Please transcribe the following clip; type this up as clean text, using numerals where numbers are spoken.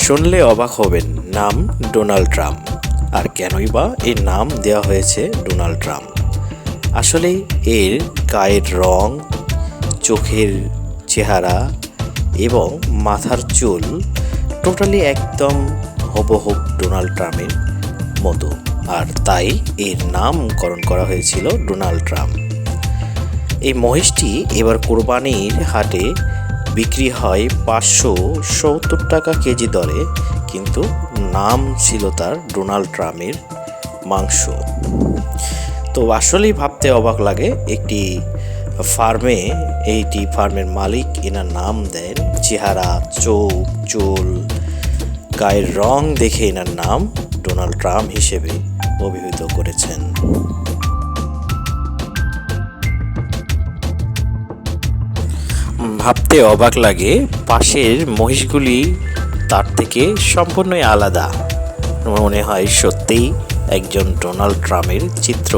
শুনলে অবাক হবেন, নাম ডোনাল্ড ট্রাম্প। আর কেনই বা এর নাম দেওয়া হয়েছে ডোনাল্ড ট্রাম্প? আসলে এর গায়ের রং, চোখের চেহারা এবং মাথার চুল টোটালি একদম হুবহু ডোনাল্ড ট্রাম্পের মতো, আর তাই এর নামকরণ করা হয়েছিল ডোনাল্ড ট্রাম্প। এই মহিষটি এবার কোরবানির হাটে বিক্রি হয় 570 টাকা কেজি দরে, কিন্তু নাম ছিল তার ডোনাল্ড ট্রাম্পের মাংস। তো আসলেই ভাবতে অবাক লাগে, একটি ফার্মের মালিক এনার নাম দেন চেহারা, চোখ, চুল, গায়ের রং দেখে এনার নাম ডোনাল্ড ট্রাম্প হিসেবে অভিহিত করেছেন। ভাবতে অবাক লাগে, পাশের মহিষগুলি তার থেকে সম্পূর্ণই আলাদা। মনে হয় সত্যিই একজন ডোনাল্ড ট্রাম্পের চিত্র।